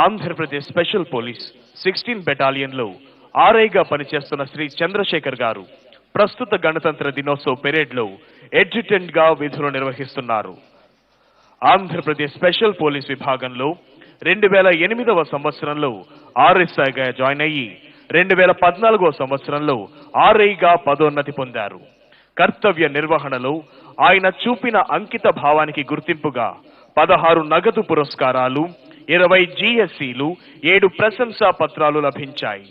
Andhra Pradesh special police 16 బెటాలియన్లో ఆర్ఐగా పనిచేస్తున్న శ్రీ చంద్రశేఖర్ గారు ప్రస్తుత గణతంత్ర దినోత్సవ పెరేడ్లో అడ్జుటెంట్గా విధులు నిర్వహిస్తున్నారు. ఆంధ్రప్రదేశ్ స్పెషల్ పోలీస్ విభాగంలో 2008వ సంవత్సరంలో ఆర్ఎస్ఐగా జాయిన్ అయ్యి 2014వ సంవత్సరంలో ఆర్ఐగా పదోన్నతి పొందారు. కర్తవ్య నిర్వహణలో ఆయన చూపిన అంకిత భావానికి గుర్తింపుగా 16 నగదు పురస్కారాలు, 20 జిఎస్సీలు, 7 ప్రశంసా పత్రాలు లభించాయి.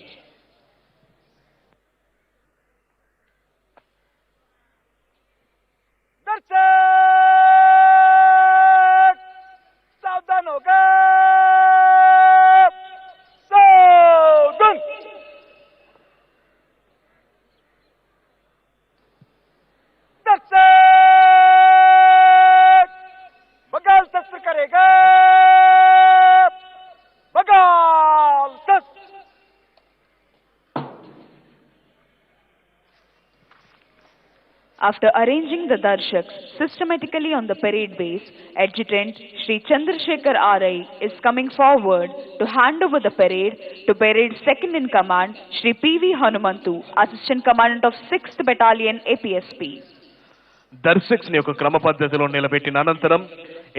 After arranging the darshaks systematically on the parade base, Adjutant Shri Chandrasekhar RI is coming forward to hand over the parade to Parade Second in Command Shri P.V. Hanumantu, Assistant Commandant of 6th Battalion APSP. దర్శక్స్ ని ఒక క్రమ పద్ధతిలో నిలబెట్టిన అనంతరం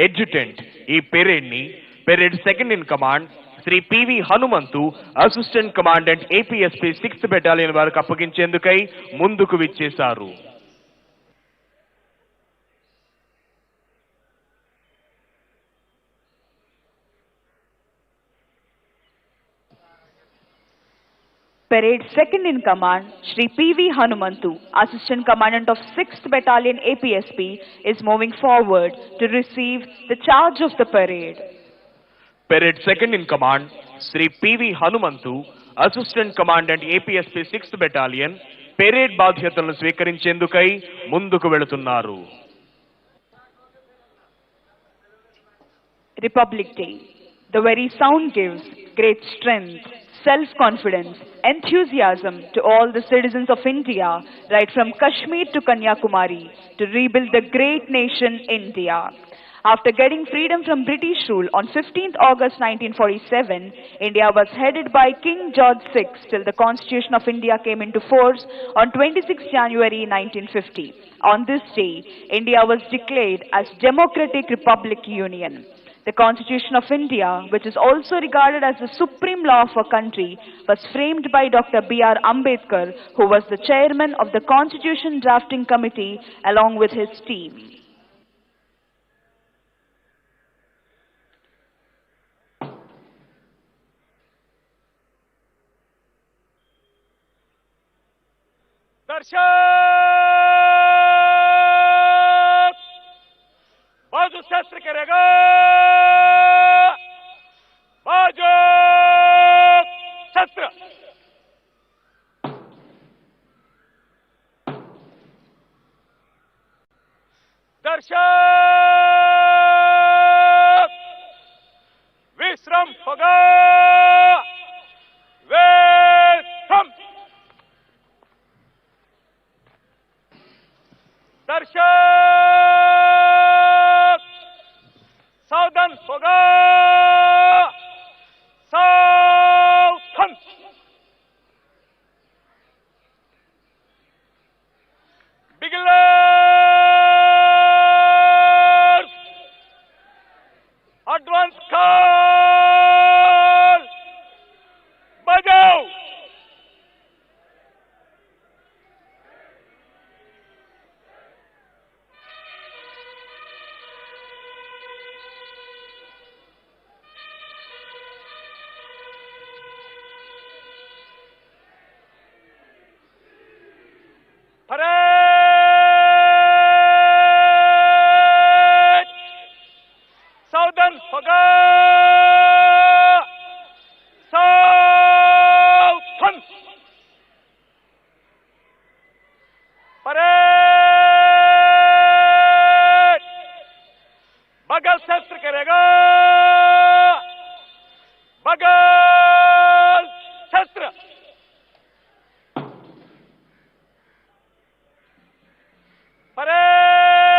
adjutant ఈ parade ని parade second in command Shri PV Hanumanthu, assistant commandant APSP 6th battalion వారికి అప్పగించేందుకై ముందుకు విచ్చేశారు. Parade Second in Command, Shri P.V. Hanumantu, Assistant Commandant of 6th Battalion APSP, is moving forward to receive the charge of the parade. Parade Second in Command, Shri P.V. Hanumantu, Assistant Commandant APSP 6th Battalion, parade బాధ్యతలను స్వీకరించేందుకై ముందుకు వెళుతున్నారు. Republic Day. The very sound gives great strength, self-confidence, enthusiasm to all the citizens of India, right from Kashmir to Kanyakumari, to rebuild the great nation India. After getting freedom from British rule on 15th August 1947, India was headed by King George VI till the Constitution of India came into force on 26 January 1950. On this day, India was declared as Democratic Republic Union. The Constitution of India, which is also regarded as the supreme law of a country, was framed by Dr. B.R. Ambedkar, who was the chairman of the Constitution Drafting Committee along with his team. बाजू शस्त्र करेगा, बाजू शस्त्र. दर्शक विश्राम होगा, विश्राम. दर्शक सावधान होगा, सावधान. बिगलर्स एडवांस कॉल बजाओ. सावधान होगा, सावधान. परेड बगल शस्त्र करेगा, बगल शस्त्र. परेड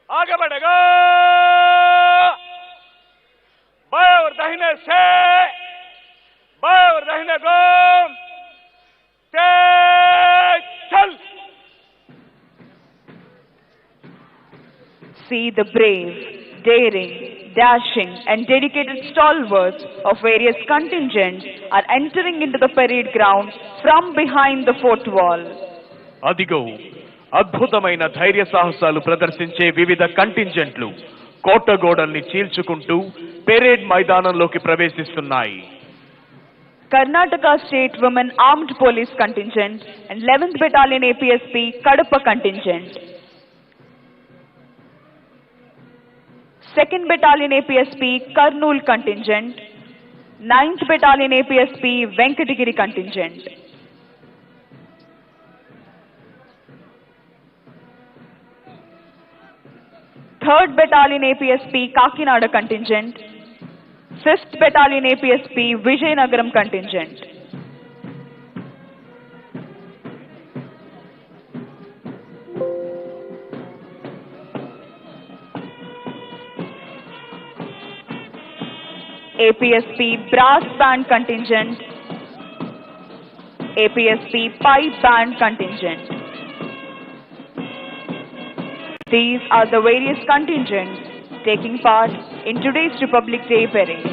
आगे बढ़ेगा, see the brave, daring, dashing and dedicated stalwarts of various contingents are entering into the parade ground from behind the fort wall. అదిగో అద్భుతమైన ధైర్య సాహసాలు ప్రదర్శించే వివిధ కంటింజెంట్లు కోట గోడల్ని చీల్చుకుంటూ parade మైదానంలోకి ప్రవేశిస్తున్నాయి. Karnataka State Women Armed Police Contingent and 11th Battalion APSP Kadapa Contingent. 2nd Battalion APSP Kurnool Contingent. 9th Battalion APSP Venkatagiri Contingent. Third Battalion APSP Kakinada Contingent, 5th Battalion APSP Vijayanagaram Contingent. APSP Brass Band Contingent, APSP Pipe Band Contingent. These are the various contingents taking part in today's Republic Day parade.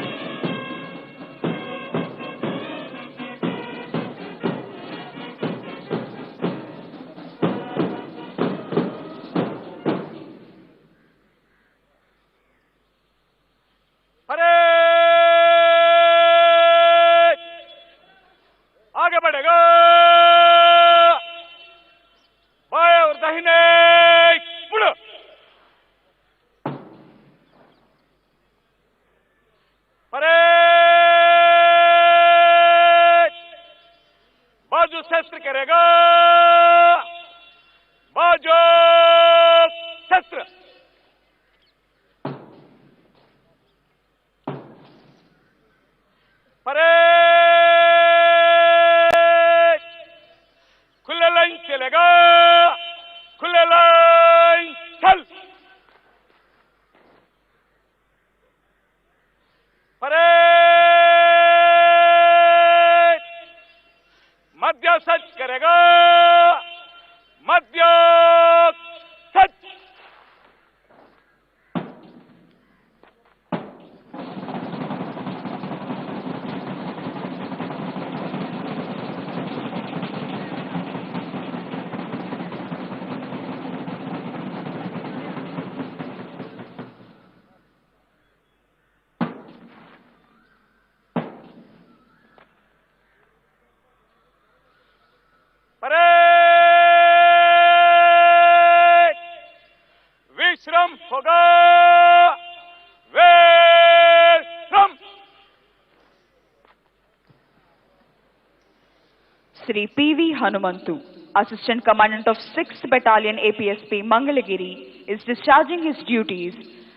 Sri P.V. Hanumantu, Assistant Commandant of 6th Battalion APSP Mangalagiri, is discharging his duties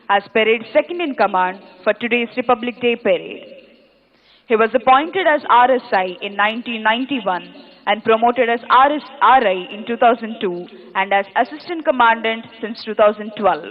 as Parade Second in Command for today's Republic Day Parade. He was appointed as RSI in 1991 and promoted as RI in 2002 and as Assistant Commandant since 2012.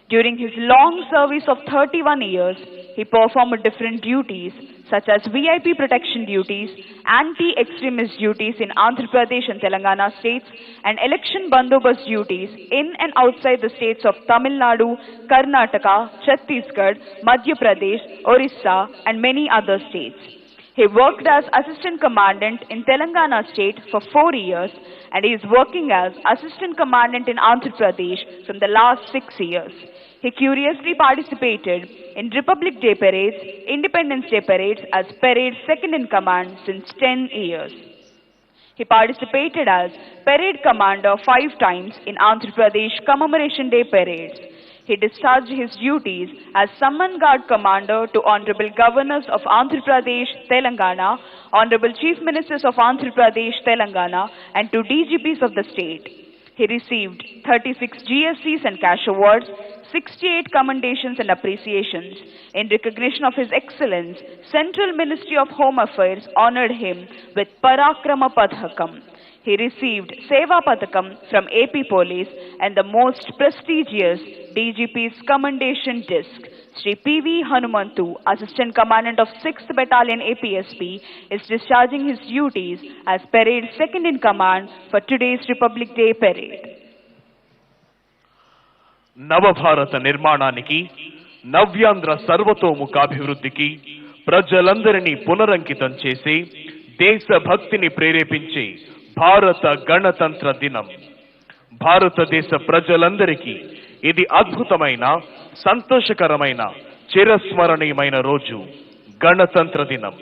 During his long service of 31 years, he performed different duties such as VIP protection duties, anti-extremist duties in Andhra Pradesh and Telangana states, and election bandobast duties in and outside the states of Tamil Nadu, Karnataka, Chhattisgarh, Madhya Pradesh, Orissa, and many other states. He worked as Assistant Commandant in Telangana state for 4 years, and he is working as Assistant Commandant in Andhra Pradesh from the last 6 years. He curiously participated in Republic Day parades, Independence Day parades as Parade Second in Command since 10 years. He participated as Parade Commander 5 times in Andhra Pradesh Commemoration Day parades. He discharged his duties as Samman Guard Commander to Honorable Governors of Andhra Pradesh, Telangana, Honorable Chief Ministers of Andhra Pradesh, Telangana, and to DGPs of the state. He received 36 GSCs and cash awards, 68 commendations and appreciations. In recognition of his excellence, Central Ministry of Home Affairs honored him with Parakrama Padhakam. He received Seva Padhakam from AP Police and the most prestigious DGP's Commendation Disc. Sri P.V. Hanumantu, Assistant Commandant of 6th Battalion APSP, is discharging his duties as Parade Second in Command for today's Republic Day Parade. నవభారత నిర్మాణానికి, నవ్యాంధ్ర సర్వతోముఖాభివృద్ధికి, ప్రజలందరినీ పునరంకితం చేసి దేశభక్తిని ప్రేరేపించే భారత గణతంత్ర దినం. భారతదేశ ప్రజలందరికీ ఇది అద్భుతమైన, సంతోషకరమైన, చిరస్మరణీయమైన రోజు, గణతంత్ర దినం.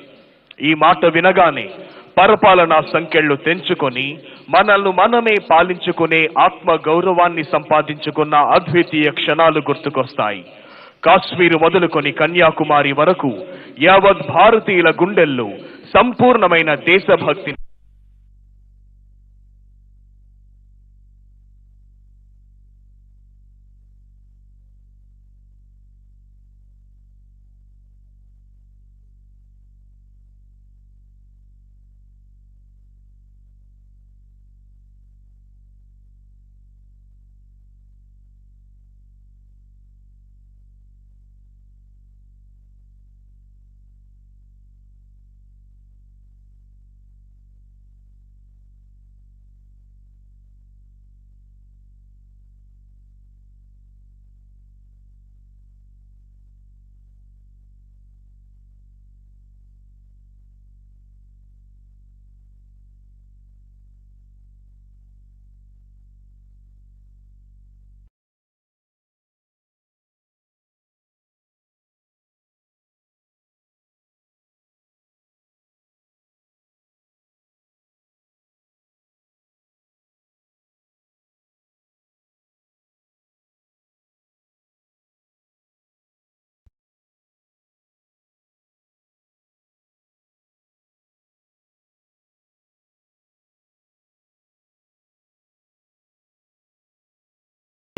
ఈ మాట వినగానే పరపాలనా సంకెళ్లు తెంచుకొని మనల్ని మనమే పాలించుకునే ఆత్మ గౌరవాన్ని సంపాదించుకున్న అద్వితీయ క్షణాలు గుర్తుకొస్తాయి. కాశ్మీరు మొదలుకొని కన్యాకుమారి వరకు యావత్ భారతీయుల గుండెల్లో సంపూర్ణమైన దేశభక్తి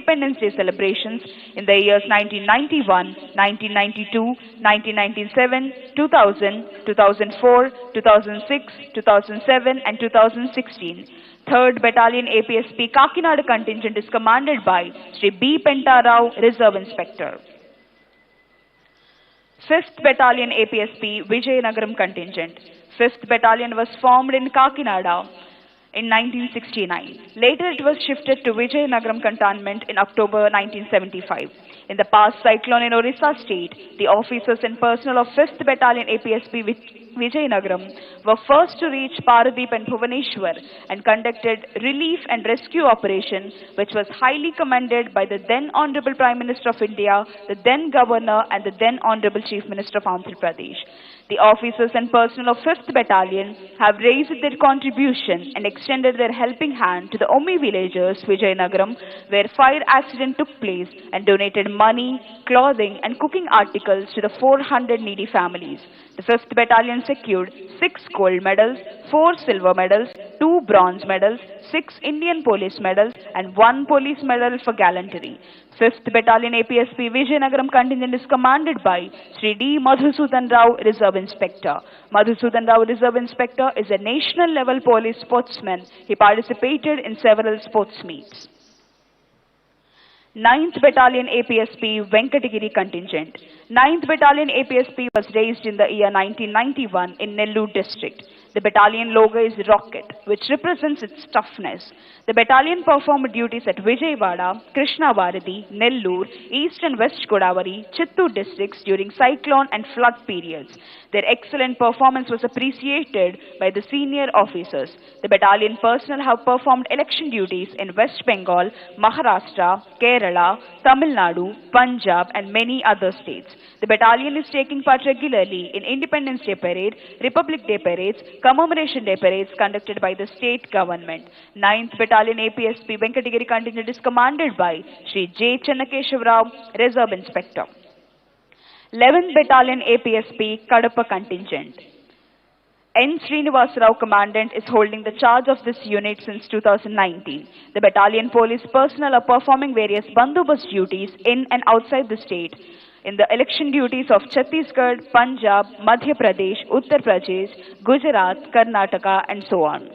Independence Day celebrations in the years 1991, 1992, 1997, 2000, 2004, 2006, 2007 and 2016. 3rd Battalion APSP Kakinada contingent is commanded by Sri B. Pentarao, Reserve Inspector. 5th Battalion APSP Vijayanagaram contingent. 5th Battalion was formed in Kakinada in 1969. Later it was shifted to Vijayanagaram cantonment in October 1975. In the past cyclone in Orissa state, the officers and personnel of 5th Battalion APSP Vijayanagaram were first to reach Paradeep and Bhubaneswar and conducted relief and rescue operation, which was highly commended by the then Honorable Prime Minister of India, the then Governor and the then Honorable Chief Minister of Andhra Pradesh. The officers and personnel of 5th Battalion have raised their contribution and extended their helping hand to the Ommi villagers, Vijayanagaram, where fire accident took place, and donated money, clothing and cooking articles to the 400 needy families. The 5th Battalion secured 6 gold medals, 4 silver medals, 2 bronze medals, 6 Indian Police medals and 1 police medal for gallantry. 5th Battalion APSP Vijayanagaram contingent is commanded by Sri D. Madhusudan Rao, Reserve Inspector. Madhusudan Rao, Reserve Inspector, is a national level police sportsman. He participated in several sports meets. 9th Battalion APSP Venkatagiri contingent. 9th Battalion APSP was raised in the year 1991 in Nellore district. The battalion logo is rocket, which represents its toughness. The battalion performed duties at Vijayawada, Krishnavaradhi, Nellore, East and West Godavari, Chittoor districts during cyclone and flood periods. Their excellent performance was appreciated by the senior officers. The battalion personnel have performed election duties in West Bengal, Maharashtra, Kerala, Tamil Nadu, Punjab and many other states. The battalion is taking part regularly in Independence Day Parade, Republic Day Parades, Commemoration Day Parades conducted by the state government. 9th Battalion APSP Venkatagiri contingent is commanded by Sri J. Chennakeshav Rao, Reserve Inspector. 11th Battalion APSP Kadapa contingent. N. Srinivas Rao Commandant is holding the charge of this unit since 2019. The battalion police personnel are performing various bandobast duties in and outside the state in the election duties of Chhattisgarh, Punjab, Madhya Pradesh, Uttar Pradesh, Gujarat, Karnataka and so on.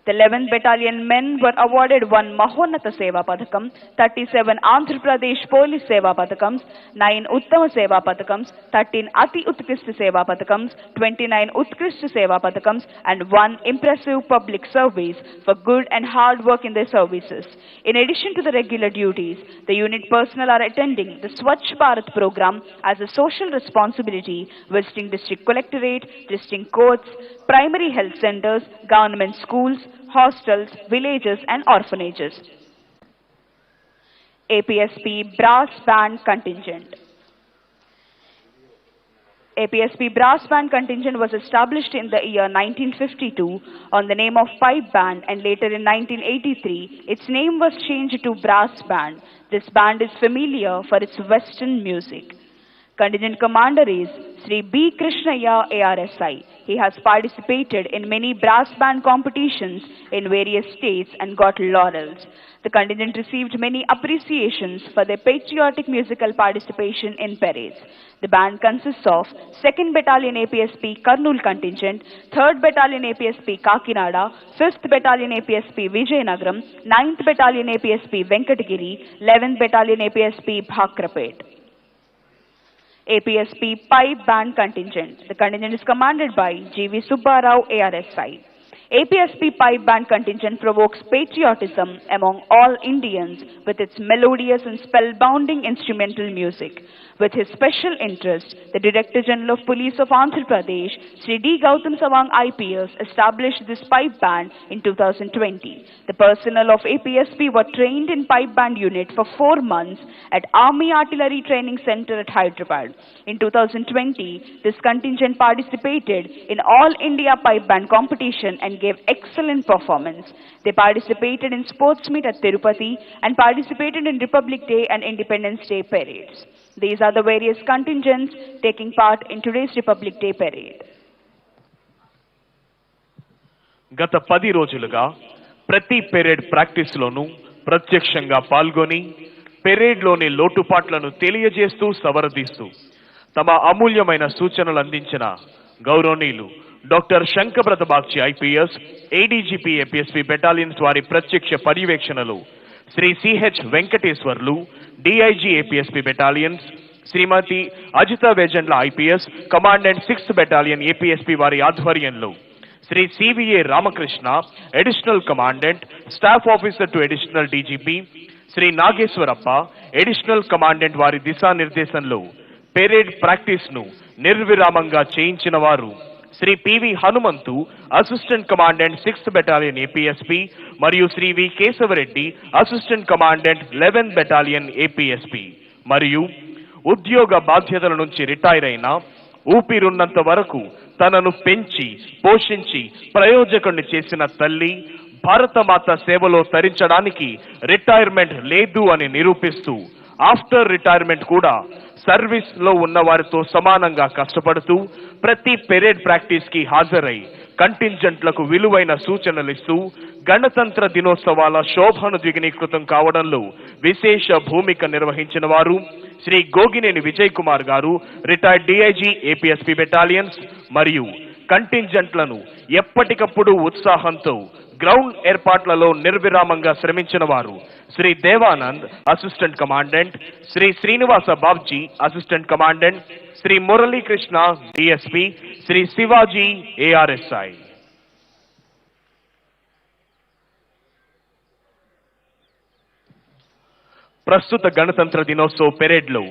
The 11th Battalion men were awarded 1 Mahonata Seva Padakam, 37 Andhra Pradesh Police Seva Padakams, 9 Uttama Seva Padakams, 13 Ati Utkrishta Seva Padakams, 29 Utkrishta Seva Padakams, and 1 Impressive Public Service for good and hard work in their services. In addition to the regular duties, the unit personnel are attending the Swachh Bharat program as a social responsibility, visiting district collectorate, district courts, primary health centers, government schools, hostels, villages and orphanages. APSP Brass Band Contingent. APSP Brass Band Contingent was established in the year 1952 on the name of Pipe Band, and later in 1983 its name was changed to Brass Band. This band is familiar for its Western music. Contingent Commander is Sri B. Krishnaya ARSI. He has participated in many brass band competitions in various states and got laurels. The contingent received many appreciations for their patriotic musical participation in parades. The band consists of 2nd Battalion APSP Kurnool Contingent, 3rd Battalion APSP Kakinada, 5th Battalion APSP Vijayanagaram, 9th Battalion APSP Venkatagiri, 11th Battalion APSP Bhakrapet. APSP Pipe Band Contingent. The contingent is commanded by G.V. Subbarao ARSI. APSP Pipe Band Contingent provokes patriotism among all Indians with its melodious and spellbounding instrumental music. With his special interest, the Director General of Police of Andhra Pradesh, Sri D. Gautam Sawang IPS, established this pipe band in 2020. The personnel of APSP were trained in pipe band unit for 4 months at Army Artillery Training Center at Hyderabad. In 2020, this contingent participated in All India Pipe Band competition and gave excellent performance. They participated in sports meet at Tirupati and participated in Republic Day and Independence Day parades. These are the various contingents taking part in today's Republic Day parade. గత 10 రోజులుగా ప్రతి parade practice లోనూ ప్రత్యక్షంగా పాల్గొని parade లోని లోటుపాట్లను తెలియజేస్తూ సవరదీస్తూ తమ అమూల్యమైన సూచనలు అందించిన గౌరవనీయులు doctor Shankhabrata Bagchi IPS, ADGP APSP battalions వారి ప్రత్యక్ష పర్యవేక్షణలో Shri CH Venkateswarlu, DIG APSP battalions, Shrimati Ajitha Vejendla IPS, commandant 6th battalion APSP వారి ఆధ్వర్యంలో Shri CVA Ramakrishna, additional commandant, staff officer to additional DGP, Shri Nageswarappa, additional commandant వారి దిశానిర్దేశంలో పెరేడ్ ప్రాక్టీస్ ను నిర్విరామంగా చేయించిన వారు Shri PV Hanumanthu, assistant commandant 6th battalion APSP, మరియు Shri V Keshava Reddy, assistant commandant 11th battalion APSP. మరియు ఉద్యోగ బాధ్యతల నుంచి రిటైర్ అయిన, ఊపిరున్నంత వరకు తనను పెంచి పోషించి ప్రయోజకుడిని చేసిన తల్లి, భారతమాత సేవలో తరించడానికి రిటైర్మెంట్ లేదు అని నిరూపిస్తూ ఆఫ్టర్ రిటైర్మెంట్ కూడా సర్వీస్ లో ఉన్న వారితో సమానంగా కష్టపడుతూ ప్రతి పెరేడ్ ప్రాక్టీస్ కి హాజరై కంటింజెంట్లకు విలువైన సూచనలిస్తూ గణతంత్ర దినోత్సవాల శోభను ద్విగుణీకృతం కావడంలో విశేష భూమిక నిర్వహించిన వారు శ్రీ గోగినేని విజయ్ కుమార్ గారు, రిటైర్డ్ డిఐజీ ఏపీఎస్పీ బెటాలియన్స్. మరియు కంటింజెంట్లను ఎప్పటికప్పుడు ఉత్సాహంతో గ్రౌండ్ ఏర్పాట్లలో నిర్విరామంగా శ్రమించిన వారు Shri Devanand, assistant commandant, Shri Srinivasa Babji, assistant commandant, Shri Muralikrishna DSP, Shri Shivaji ARSI. ప్రస్తుత గణతంత్ర దినోత్సవ పెరేడ్ లో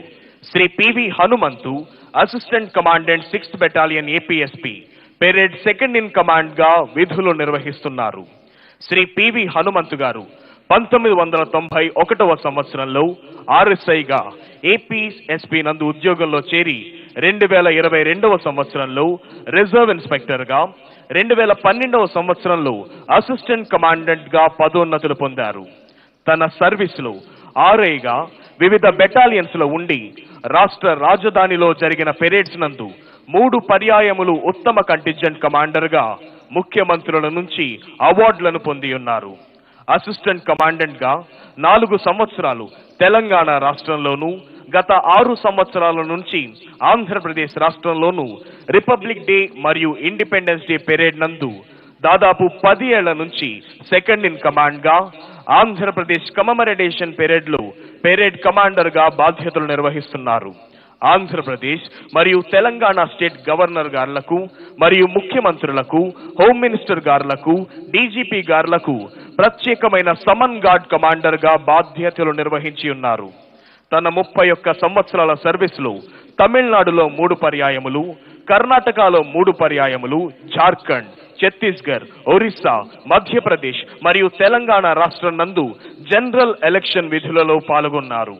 Shri PV Hanumanthu, assistant commandant 6th battalion APSP, parade 2nd in command గా విధులు నిర్వహిస్తున్నారు. శ్రీ పివి హనుమంతు గారు 1991వ సంవత్సరంలో ఆర్ఎస్ఐగా ఏపీఎస్పీ నందు ఉద్యోగంలో చేరి 2022వ సంవత్సరంలో రిజర్వ్ ఇన్స్పెక్టర్ గా, 2012వ సంవత్సరంలో అసిస్టెంట్ కమాండెంట్ గా పదోన్నతులు పొందారు. తన సర్వీస్ లో ఆర్ఐగా వివిధ బెటాలియన్స్ లో ఉండి రాష్ట్ర రాజధానిలో జరిగిన పెరేడ్స్ నందు 3 పర్యాయములు ఉత్తమ కంటింజెంట్ కమాండర్ గా ముఖ్యమంత్రుల నుంచి అవార్డులను పొంది ఉన్నారు. అసిస్టెంట్ కమాండెంట్ గా 4 సంవత్సరాలు తెలంగాణ రాష్ట్రంలోనూ, గత 6 సంవత్సరాల నుంచి ఆంధ్రప్రదేశ్ రాష్ట్రంలోనూ రిపబ్లిక్ డే మరియు ఇండిపెండెన్స్ డే పెరేడ్ నందు దాదాపు 10 ఏళ్ల నుంచి సెకండ్ ఇన్ కమాండ్ గా ఆంధ్రప్రదేశ్ కమమరేషన్ పెరేడ్లో పెరేడ్ కమాండర్ గా బాధ్యతలు నిర్వహిస్తున్నారు. ఆంధ్రప్రదేశ్ మరియు తెలంగాణ స్టేట్ గవర్నర్ గార్లకు మరియు ముఖ్యమంత్రులకు, హోమ్ మినిస్టర్ గార్లకు, డీజీపీ గార్లకు ప్రత్యేకమైన సమన్ గార్డ్ కమాండర్ గా బాధ్యతలు నిర్వహించి ఉన్నారు. తన 31 సంవత్సరాల సర్వీసులో తమిళనాడులో 3 పర్యాయములు, కర్ణాటకలో 3 పర్యాయములు, జార్ఖండ్, ఛత్తీస్గఢ్, ఒరిస్సా, మధ్యప్రదేశ్ మరియు తెలంగాణ రాష్ట్రం నందు జనరల్ ఎలక్షన్ విధులలో పాల్గొన్నారు.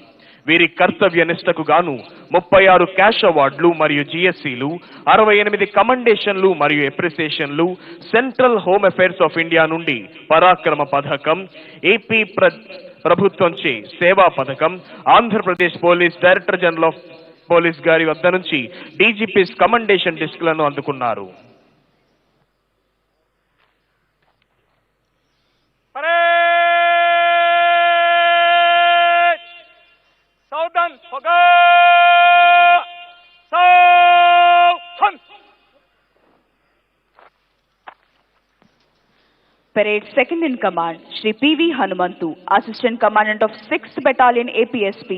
వీరి కర్తవ్య నిష్టకు గాను 36 క్యాష్ అవార్డులు మరియు జిఎస్సీలు, 68 కమండేషన్లు మరియు ఎప్రిసియేషన్లు, central home affairs of India నుండి పరాక్రమ పథకం, ఏపీ ప్రభుత్వంచే సేవా పథకం, Andhra Pradesh police director general of police గారి వద్ద నుంచి డీజీపీస్ కమండేషన్ డిస్క్లను అందుకున్నారు. Parade second in command, Shri P.V. Hanumantu, Assistant Commandant of 6th Battalion APSP,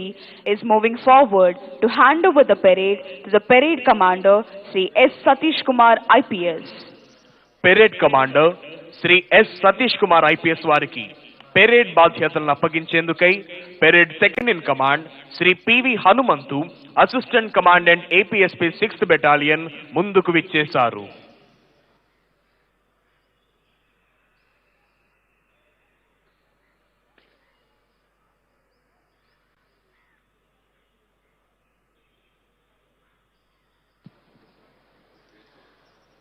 is moving forward to hand over the parade to the Parade Commander, Shri S. Satish Kumar, IPS. Parade Commander, Shri S. Satish Kumar, IPS వారికి parade బాధ్యతలను అప్పగించేందుకై parade second in command Shri PV Hanumanthu, assistant commandant APSP 6th battalion ముందుకు విచ్చేశారు.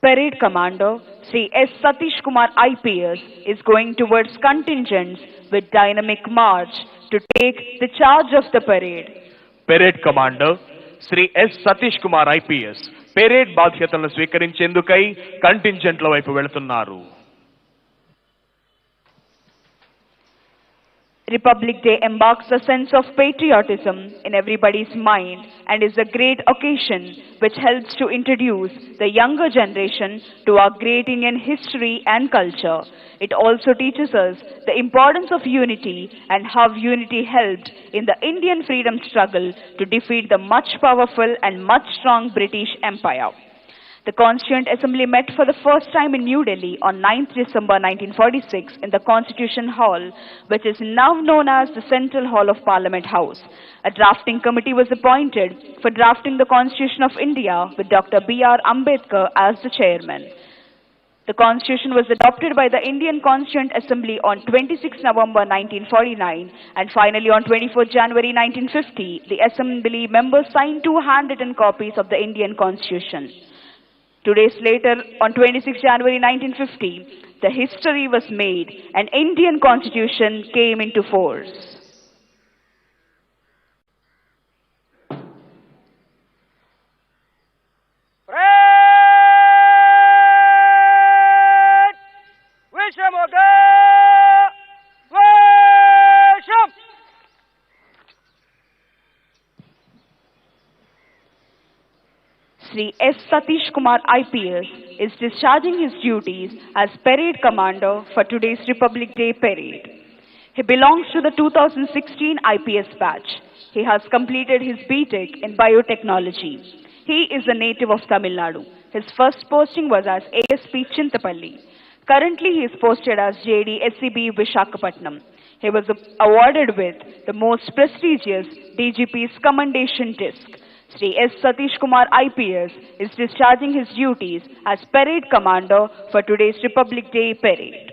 Parade Commander Sri S. Satish Kumar IPS is going towards contingents with dynamic march to take the charge of the parade. Parade Commander Sri S. Satish Kumar IPS parade బాధ్యతలను స్వీకరించేందుకై కంటింజెంట్ల వైపు వెళుతున్నారు. Republic Day embarks a sense of patriotism in everybody's mind and is a great occasion which helps to introduce the younger generation to our great Indian history and culture. It also teaches us the importance of unity and how unity helped in the Indian freedom struggle to defeat the much powerful and much strong British Empire. The Constituent Assembly met for the first time in New Delhi on 9th December 1946 in the Constitution Hall, which is now known as the Central Hall of Parliament House. A drafting committee was appointed for drafting the Constitution of India with Dr. B.R. Ambedkar as the chairman. The Constitution was adopted by the Indian Constituent Assembly on 26 November 1949 and finally on 24 January 1950, the Assembly members signed 2 handwritten copies of the Indian Constitution. 2 days later, on 26 January 1950, the history was made and Indian Constitution came into force. Sri S. Satish Kumar IPS is discharging his duties as Parade Commander for today's Republic Day Parade. He belongs to the 2016 IPS batch. He has completed his BTech in Biotechnology. He is a native of Tamil Nadu. His first posting was as ASP Chintapalli. Currently he is posted as JD SCB Visakhapatnam. He was awarded with the most prestigious DGP's Commendation Disc. Sri S. Satish Kumar IPS is discharging his duties as Parade Commander for today's Republic Day Parade.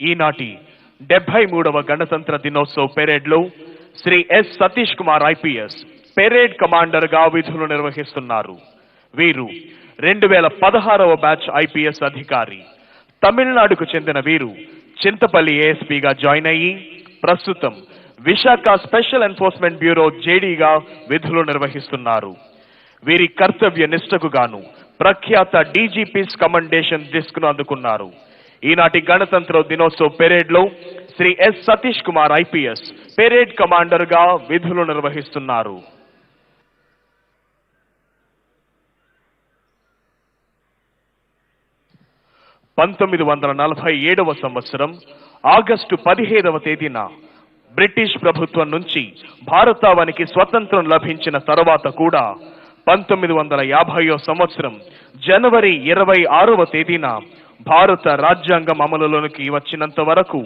ఈనాటి 73వ గణతంత్ర దినోత్సవ పెరేడ్లో Shri S Satish Kumar IPS parade commander గా విధులు నిర్వహిస్తున్నారు. వీరు 2016వ batch IPS అధికారి. తమిళనాడుకు చెందిన వీరు చింతపల్లి ఏఎస్పీగా జాయిన్ అయ్యి ప్రస్తుతం విశాఖ స్పెషల్ ఎన్ఫోర్స్మెంట్ బ్యూరో జేడీగా విధులు నిర్వహిస్తున్నారు. వీరి కర్తవ్య నిష్టకు గాను ప్రఖ్యాత డీజీపీస్ కమండేషన్ డిస్క్ ను అందుకున్నారు. ఈనాటి గణతంత్ర దినోత్సవ పెరేడ్ లో Shri S Satish Kumar IPS parade commander గా విధులు నిర్వహిస్తున్నారు. 1947వ సంవత్సరం ఆగస్టు 15వ తేదీన బ్రిటిష్ ప్రభుత్వం నుంచి భారతావనికి స్వతంత్రం లభించిన తర్వాత కూడా 1950వ సంవత్సరం జనవరి 26వ తేదీన భారత రాజ్యాంగం అమలులోకి వచ్చినంత వరకు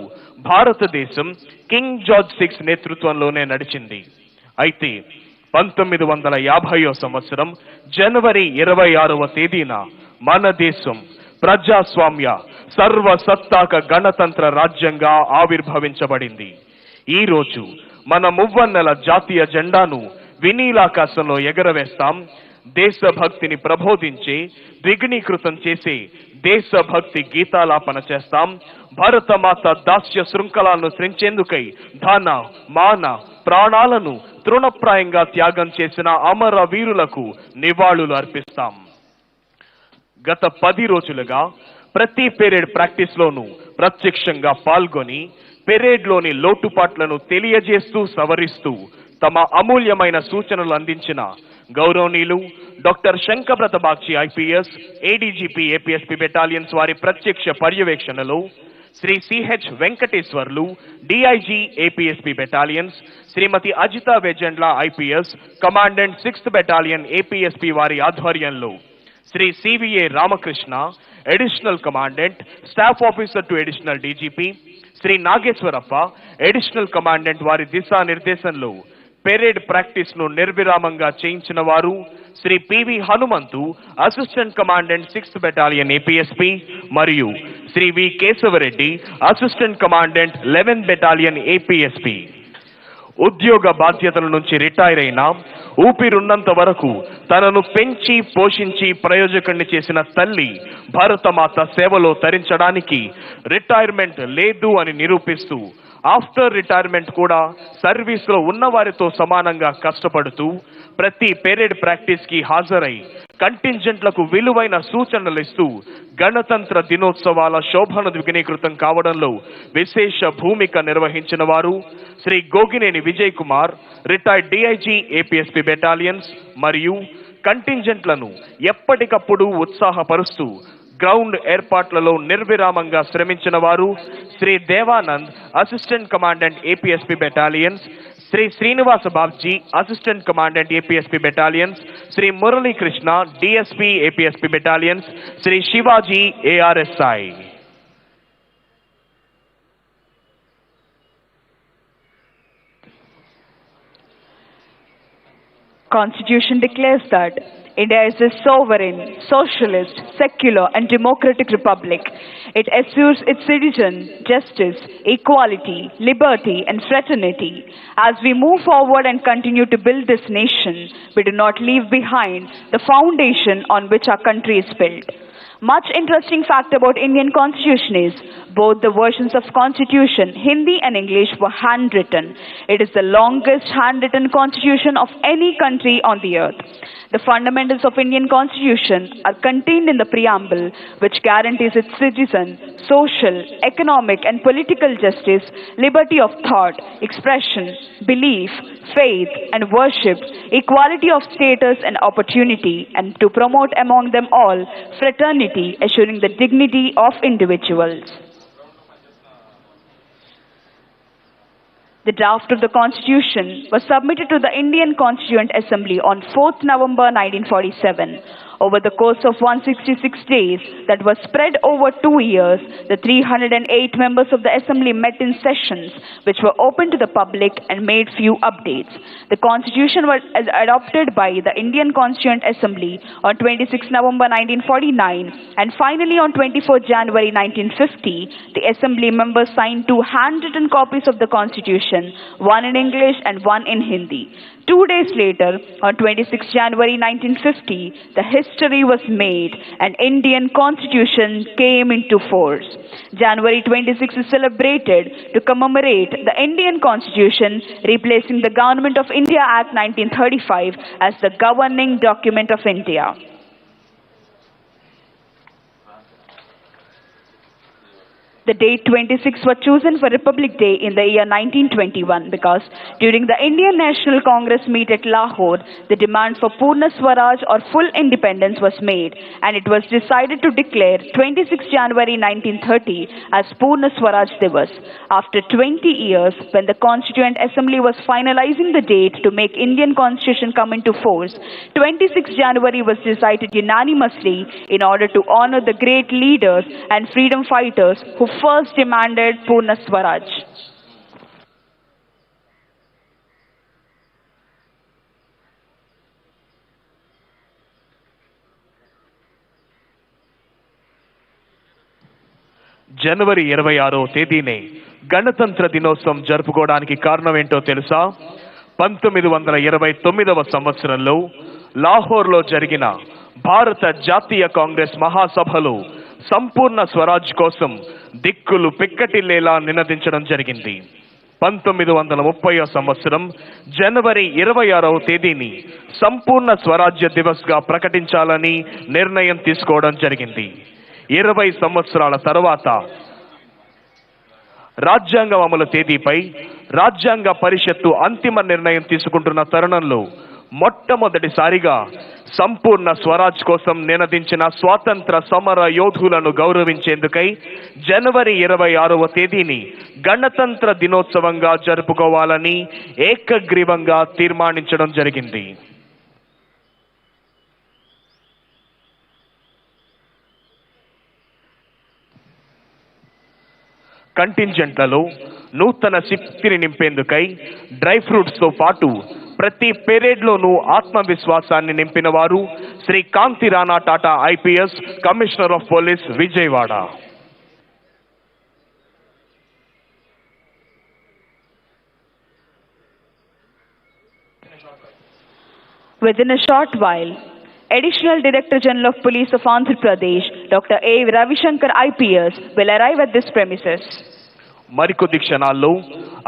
భారతదేశం కింగ్ జార్జ్ VI నేతృత్వంలోనే నడిచింది. అయితే 1950వ సంవత్సరం జనవరి 26వ తేదీన మన దేశం ప్రజాస్వామ్య సర్వసత్తాక గణతంత్ర రాజ్యంగా ఆవిర్భవించబడింది. ఈ రోజు మన మువ్వన్నెల జాతీయ జెండాను వినీలాకాశంలో ఎగరవేస్తాం. దేశభక్తిని ప్రబోధించే ద్విగుణీకృతం చేసే దేశభక్తి గీతాలాపన చేస్తాం. భరతమాత దాస్య శృంఖలాలను శ్రించేందుకై ధన మాన ప్రాణాలను తృణప్రాయంగా త్యాగం చేసిన అమర వీరులకు నివాళులు అర్పిస్తాం. గత 10 రోజులుగా ప్రతి పెరేడ్ ప్రాక్టీస్ లోనూ ప్రత్యక్షంగా పాల్గొని పెరేడ్లోని లోటుపాట్లను తెలియజేస్తూ సవరిస్తూ తమ అమూల్యమైన సూచనలు అందించిన గౌరవనీయులు doctor Shankhabrata Bagchi IPS, ADGP APSP battalions వారి ప్రత్యక్ష పర్యవేక్షణలో Shri CH Venkateswarlu DIG APSP battalions, Shrimati Ajitha Vejendla IPS commandant 6th battalion APSP వారి ఆధ్వర్యంలో Shri CVA Ramakrishna additional commandant staff officer to additional DGP, Shri Nageswarappa additional commandant వారి దిశానిర్దేశంలో పెరేడ్ ప్రాక్టీస్ ను నిర్విరామంగా చేయించిన వారు Shri PV Hanumanthu assistant commandant 6th battalion APSP మరియు Shri V Keshava Reddy assistant commandant 11th battalion APSP. ఉద్యోగ బాధ్యతల నుంచి రిటైర్ అయినా ఊపిరున్నంత వరకు తనను పెంచి పోషించి ప్రయోజకుడిని చేసిన తల్లి భారతమాత సేవలో తరించడానికి రిటైర్మెంట్ లేదు అని నిరూపిస్తూ ఆఫ్టర్ రిటైర్మెంట్ కూడా సర్వీస్ లో ఉన్న వారితో సమానంగా కష్టపడుతూ ప్రతి పెరేడ్ ప్రాక్టీస్ కి హాజరై కంటింజెంట్లకు విలువైన సూచనలు ఇస్తూ గణతంత్ర దినోత్సవాల శోభను ద్విగుణీకృతం కావడంలో విశేష భూమిక నిర్వహించిన వారు Shri Gogineni Vijay Kumar retired DIG APSP battalions మరియు కంటింజెంట్లను ఎప్పటికప్పుడు ఉత్సాహపరుస్తూ గ్రౌండ్ ఏర్పాట్లలో నిర్విరామంగా శ్రమించిన వారు Shri Devanand assistant commandant APSP battalions, Shri Srinivasa Babji assistant commandant APSP battalions, Shri Muralikrishna DSP APSP battalions, Shri Shivaji ARSI. Constitution declares that India is a sovereign, socialist, secular and democratic republic. It assures its citizens justice, equality, liberty and fraternity. As we move forward and continue to build this nation, we do not leave behind the foundation on which our country is built. Much interesting fact about Indian Constitution is both the versions of Constitution, Hindi and English, were handwritten. It is the longest handwritten constitution of any country on the earth. The fundamentals of Indian Constitution are contained in the preamble, which guarantees its citizens social, economic and political justice, liberty of thought, expression, belief, faith and worship, equality of status and opportunity, and to promote among them all fraternity, assuring the dignity of individuals. The draft of the Constitution was submitted to the Indian Constituent Assembly on 4th November 1947. Over the course of 166 days that was spread over 2 years, the 308 members of the Assembly met in sessions which were open to the public and made few updates. The Constitution was adopted by the Indian Constituent Assembly on 26 November 1949 and finally on 24 January 1950, the Assembly members signed 2 handwritten copies of the Constitution, one in English and one in Hindi. 2 days later, on 26 January 1950, the history was made and Indian Constitution came into force. January 26 is celebrated to commemorate the Indian Constitution, replacing the Government of India Act 1935 as the governing document of India. . The date 26 was chosen for Republic Day in the year 1921 because during the Indian National Congress meet at Lahore, the demand for Purna Swaraj or full independence was made, and it was decided to declare 26 January 1930 as Purna Swaraj Divas. After 20 years, when the Constituent Assembly was finalizing the date to make Indian Constitution come into force, 26 January was decided unanimously in order to honor the great leaders and freedom fighters who first demanded Purna Swaraj. జనవరి 26వ తేదీనే గణతంత్ర దినోత్సవం జరుపుకోవడానికి కారణం ఏంటో తెలుసా? 1929వ సంవత్సరంలో లాహోర్లో జరిగిన భారత జాతీయ కాంగ్రెస్ మహాసభలో సంపూర్ణ స్వరాజ్ కోసం దిక్కులు పిక్కటిల్లేలా నినదించడం జరిగింది. 1930వ సంవత్సరం జనవరి 26వ తేదీని సంపూర్ణ స్వరాజ్య దివస్ గా ప్రకటించాలని నిర్ణయం తీసుకోవడం జరిగింది. 20 సంవత్సరాల తర్వాత రాజ్యాంగం అమలు తేదీపై రాజ్యాంగ పరిషత్తు అంతిమ నిర్ణయం తీసుకుంటున్న తరుణంలో మొట్టమొదటిసారిగా సంపూర్ణ స్వరాజ్ కోసం నినదించిన స్వాతంత్ర సమర యోధులను గౌరవించేందుకై జనవరి 26వ తేదీని గణతంత్ర దినోత్సవంగా జరుపుకోవాలని ఏకగ్రీవంగా తీర్మానించడం జరిగింది. కంటింజెంట్లలో నూతన శక్తిని నింపేందుకై డ్రై ఫ్రూట్స్ తో పాటు ప్రతి పెరేడ్లోనూ ఆత్మవిశ్వాసాన్ని నింపిన వారు Shri Kanti Rana Tata IPS, commissioner of police, Vijayawada. Within a short while, Additional Director General of Police of Andhra Pradesh, Dr. A. Ravishankar IPS, will arrive at this premises. మరికొద్ది క్షణాల్లో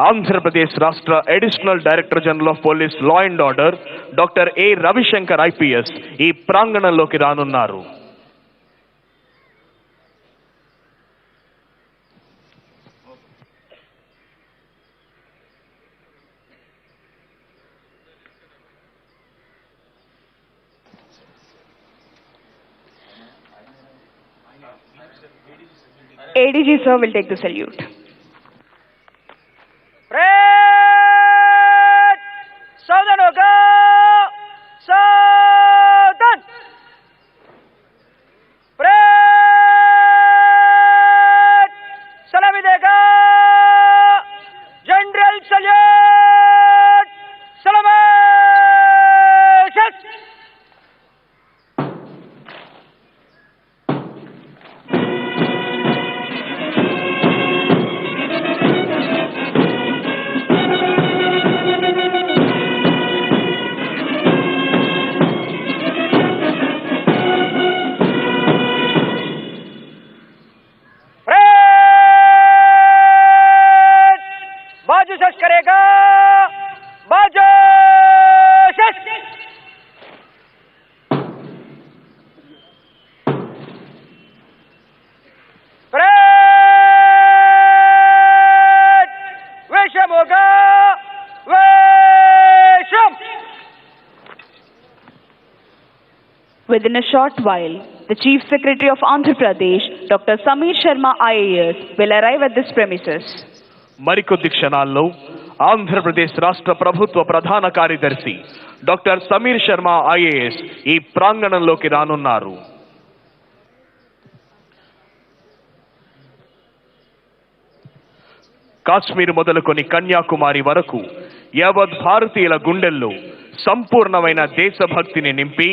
ఆంధ్రప్రదేశ్ రాష్ట్ర additional director general of police, law and order doctor A Ravishankar IPS ఈ ప్రాంగణంలోకి రానున్నారు. ADG sir will take the salute. सावधान होगा, सावधान. सलामी देगा, जनरल सल्यूट, सलामत. Within a short while, the Chief Secretary of Andhra Pradesh, Dr. Sameer Sharma IAS, will arrive at this premises. మరికొద్ది క్షణాల్లో ఆంధ్రప్రదేశ్ రాష్ట్ర ప్రభుత్వ ప్రధాన కార్యదర్శి డాక్టర్ సమీర్ శర్మ ఐఏఎస్ ఈ ప్రాంగణంలోకి రానున్నారు. కాశ్మీర్ మొదలుకొని కన్యాకుమారి వరకు యావత్ భారతీయుల గుండెల్లో సంపూర్ణమైన దేశభక్తిని నింపి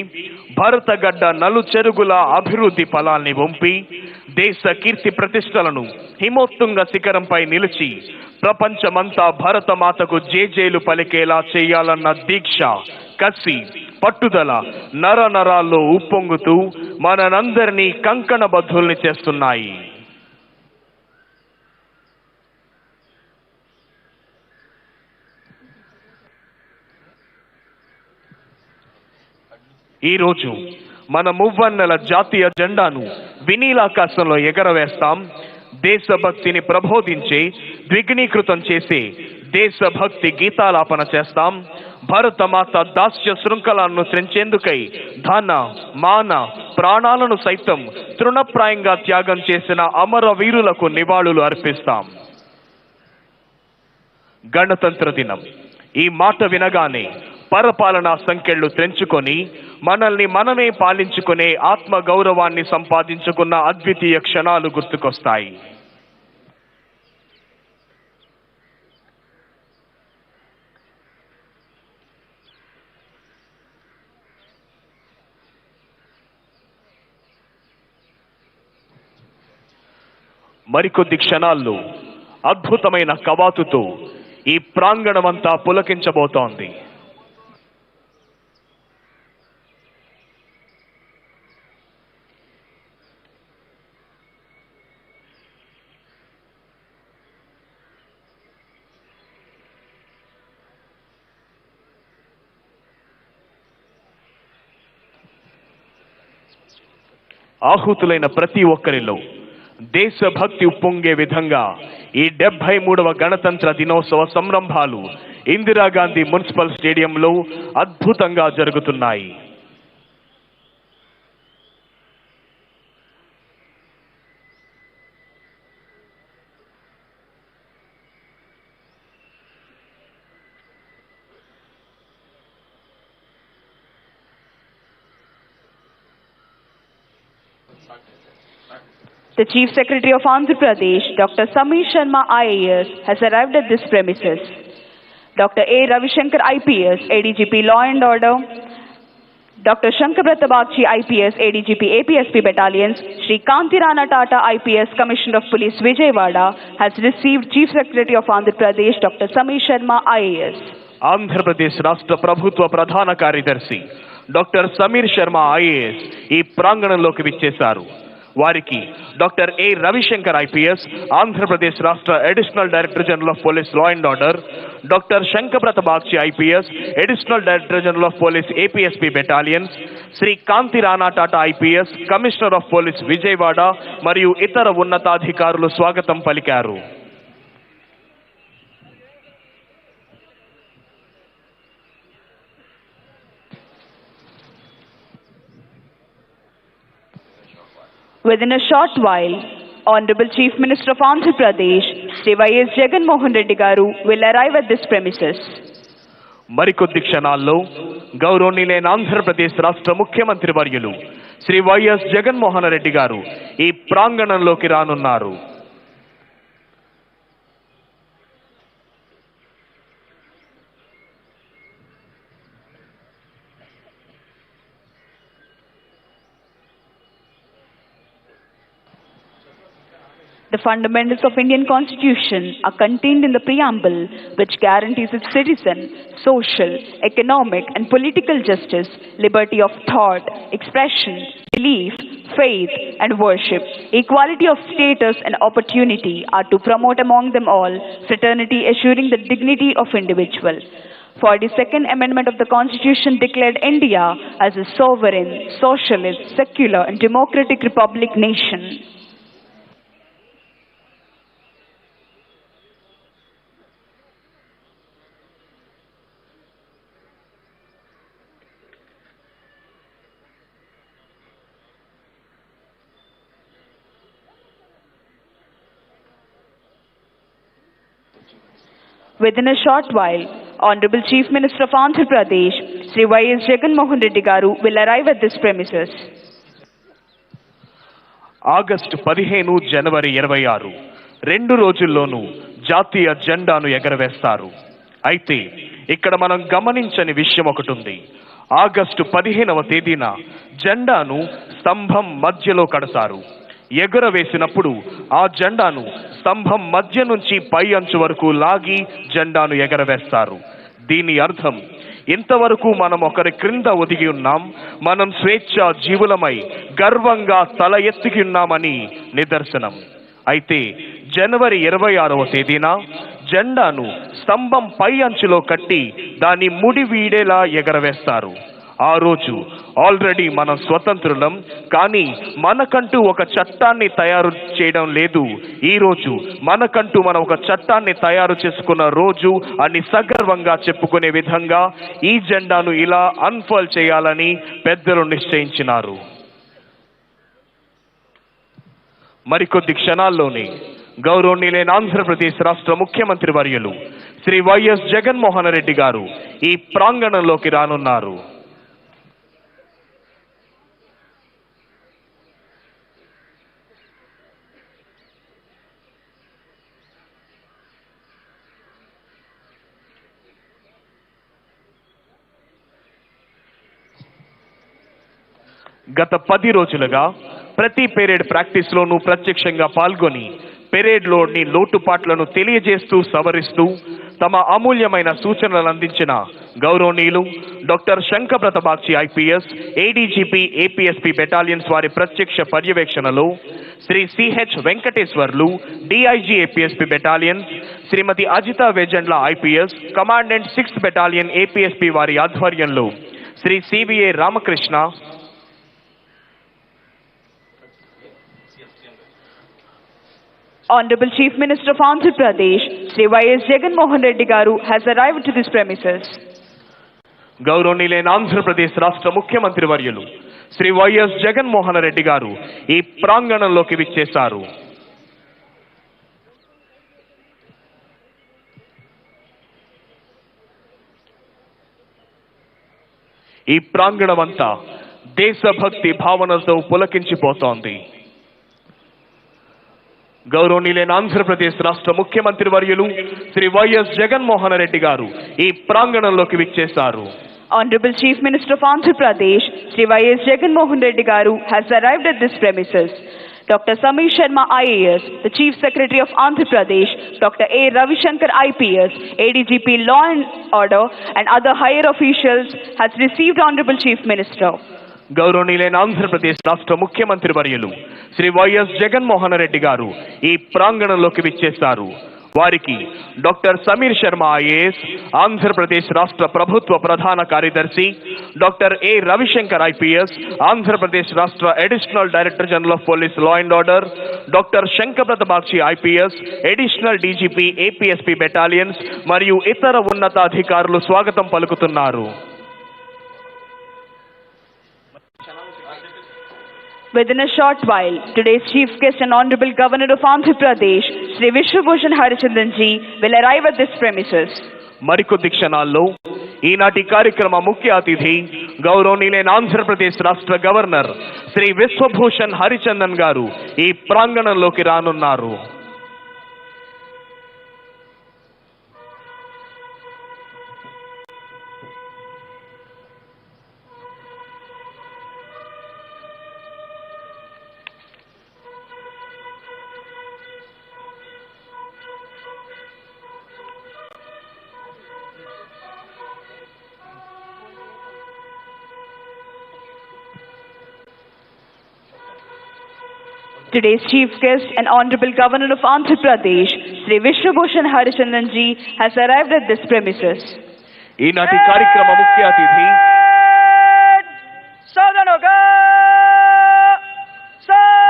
భరతగడ్డ నలుచెరుగుల అభివృద్ధి ఫలాల్ని వంపి దేశ కీర్తి ప్రతిష్టలను హిమోత్తుంగ శిఖరంపై నిలిచి ప్రపంచమంతా భరతమాతకు జేజేలు పలికేలా చేయాలన్న దీక్ష, కసి, పట్టుదల నరనరాల్లో ఉప్పొంగుతూ మనందరినీ కంకణబద్ధుల్ని చేస్తున్నాయి. ఈరోజు మన మువ్వన్నెల జాతీయ జెండాను వినీలాకాశంలో ఎగరవేస్తాం. దేశభక్తిని ప్రబోధించే, ద్విగుణీకృతం చేసే దేశభక్తి గీతాలాపన చేస్తాం. భారతమాత దాస్య శృంఖలాలను త్రెంచేందుకై ధన, మాన, ప్రాణాలను సైతం తృణప్రాయంగా త్యాగం చేసిన అమర వీరులకు నివాళులు అర్పిస్తాం. గణతంత్ర దినం ఈ మాట వినగానే పరపాలనా సంకెళ్ళు త్రెంచుకొని మనల్ని మనమే పాలించుకునే ఆత్మ గౌరవాన్ని సంపాదించుకున్న అద్వితీయ క్షణాలు గుర్తుకొస్తాయి. మరికొద్ది క్షణాల్లో అద్భుతమైన కవాతుతో ఈ ప్రాంగణమంతా పులకించబోతోంది. ఆహుతులైన ప్రతి ఒక్కరిలో దేశభక్తి ఉప్పొంగే విధంగా ఈ 73వ గణతంత్ర దినోత్సవ సంరంభాలు ఇందిరాగాంధీ మున్సిపల్ స్టేడియంలో అద్భుతంగా జరుగుతున్నాయి. The Chief Secretary of Andhra Pradesh, Dr. Samir Sharma IAS, has arrived at this premises. Dr. A. Ravishankar IPS, ADGP Law and Order, Dr. Shankar Pratabakshi IPS, ADGP APSP Battalions, Shri Kantirana Tata IPS, Commissioner of Police Vijayawada, has received Chief Secretary of Andhra Pradesh, Dr. Samir Sharma IAS. Andhra Pradesh Rashtra Prabhutva Pradhana Karyadarshi, Dr. Samir Sharma IAS, ఈ ప్రాంగణంలోకి విచ్చేశారు. వారికి doctor A Ravishankar IPS, Andhra Pradesh రాష్ట్ర additional director general of police law and order, doctor Shankar Pratabakshi IPS, additional director general of police APSP battalions, Shri Kanti Rana Tata IPS, commissioner of police Vijayawada మరియు ఇతర ఉన్నతాధికారులు స్వాగతం పలికారు. Within a short while, Honorable Chief Minister of Andhra Pradesh, Sri Y.S. Jagan Mohan Reddy Garu, will arrive at this premises. మరికొద్ది క్షణాల్లో గౌరవనీయులైన ఆంధ్రప్రదేశ్ రాష్ట్ర ముఖ్యమంత్రి వర్యులు శ్రీ వైఎస్ జగన్మోహన్ రెడ్డి గారు ఈ ప్రాంగణంలోకి రానున్నారు. The fundamentals of Indian Constitution are contained in the preamble, which guarantees its citizen social, economic and political justice, liberty of thought, expression, belief, faith and worship, equality of status and opportunity are to promote among them all fraternity, assuring the dignity of individual. 42nd Amendment of the Constitution declared India as a sovereign, socialist, secular and democratic republic nation. Within a short while, Honorable Chief Minister of Andhra Pradesh, Sri Y.S. Jagan Mohan Reddy Garu, will arrive at this premises. August 15, జనవరి 26 రెండు రోజుల్లోనూ జాతీయ జెండాను ఎగరవేస్తారు. అయితే ఇక్కడ మనం గమనించని విషయం ఒకటి ఉంది. August 15వ తేదీన జెండాను స్తంభం మధ్యలో కడతారు. ఎగురవేసినప్పుడు ఆ జెండాను స్తంభం మధ్య నుంచి పై అంచు వరకు లాగి జెండాను ఎగరవేస్తారు. దీని అర్థం ఇంతవరకు మనం ఒకరి క్రింద ఒదిగి ఉన్నాం, మనం స్వేచ్ఛ జీవులమై గర్వంగా తల ఎత్తుకి ఉన్నామని నిదర్శనం. అయితే జనవరి 26వ తేదీన జెండాను స్తంభం పై అంచులో కట్టి దాని ముడి వీడేలా ఎగరవేస్తారు. ఆ రోజు ఆల్రెడీ మనం స్వతంత్రులం, కానీ మనకంటూ ఒక చట్టాన్ని తయారు చేయడం లేదు. ఈ రోజు మనకంటూ మనం ఒక చట్టాన్ని తయారు చేసుకున్న రోజు అని సగర్వంగా చెప్పుకునే విధంగా ఈ జెండాను ఇలా అన్ఫర్ల్ చేయాలని పెద్దలు నిశ్చయించినారు. మరికొద్ది క్షణాల్లోనే గౌరవనీయులైన ఆంధ్రప్రదేశ్ రాష్ట్ర ముఖ్యమంత్రి వర్యులు శ్రీ వైఎస్ జగన్మోహన్ రెడ్డి గారు ఈ ప్రాంగణంలోకి రానున్నారు. గత 10 రోజులుగా ప్రతి పెరేడ్ ప్రాక్టీస్లోనూ ప్రత్యక్షంగా పాల్గొని పెరేడ్లోని లోటుపాట్లను తెలియజేస్తూ సవరిస్తూ తమ అమూల్యమైన సూచనలు అందించిన గౌరవనీయులు doctor Shankhabrata Bagchi IPS, ADGP APSP battalions వారి ప్రత్యక్ష పర్యవేక్షణలో Shri CH Venkateswarlu, DIG APSP battalions, Shrimati Ajitha Vejendla IPS, commandant 6th battalion APSP వారి ఆధ్వర్యంలో Shri CVA Ramakrishna, Honorable Chief Minister of Andhra Pradesh, Sri Y.S. Jagannath Reddy Garu has arrived to this premises. గౌరవనీయులైన ఆంధ్రప్రదేశ్ రాష్ట్ర ముఖ్యమంత్రి వర్యులు Shri YS Jaganmohan Reddy గారు ఈ ప్రాంగణంలోకి విచ్చేశారు. ఈ ప్రాంగణం అంతా దేశభక్తి భావనతో పులకించిపోతోంది. గౌరవనీయులైన ఆంధ్రప్రదేశ్ రాష్ట్ర ముఖ్యమంత్రి వర్యులు శ్రీ వైఎస్ జగన్మోహన్ రెడ్డి గారు ఈ ప్రాంగణంలోకి విచ్చేశారు. Honorable Chief Minister of Andhra Pradesh, Sri Y.S. Jagannath Reddy Garu has arrived at this premises. Dr. Samir Sharma IAS, the Chief Secretary of Andhra Pradesh, Dr. A. Ravishankar IPS, ADGP Law and Order and other higher officials has received Honorable Chief Minister. గౌరవనీయులైన ఆంధ్రప్రదేశ్ రాష్ట్ర ముఖ్యమంత్రి వర్యులు Shri YS Jaganmohan Reddy గారు ఈ ప్రాంగణంలోకి విచ్చేశారు. వారికి doctor Sameer Sharma IAS, Andhra Pradesh రాష్ట్ర ప్రభుత్వ ప్రధాన కార్యదర్శి, doctor A Ravishankar IPS, Andhra Pradesh రాష్ట్ర additional director general of police law and order, doctor Shankhabrata Bagchi IPS, additional DGP APSP battalions మరియు ఇతర ఉన్నతాధికారులు స్వాగతం పలుకుతున్నారు. Within a short while, today's Chief Guest and Honorable Governor of Andhra Pradesh, Sri Biswabhusan Harichandan ji, will arrive at this premises. మరికొద్ది క్షణాల్లో ఈనాటి కార్యక్రమ ముఖ్య అతిథి గౌరవనీయులైన ఆంధ్రప్రదేశ్ రాష్ట్ర గవర్నర్ శ్రీ విశ్వభూషణ్ హరిచందన్ గారు ఈ ప్రాంగణంలోకి రానున్నారు. Today's Chief Guest and Honorable Governor of Andhra Pradesh, Sri Biswabhusan Harichandan ji, has arrived at this premises. ఈనాటి కార్యక్రమ ముఖ్య అతిథి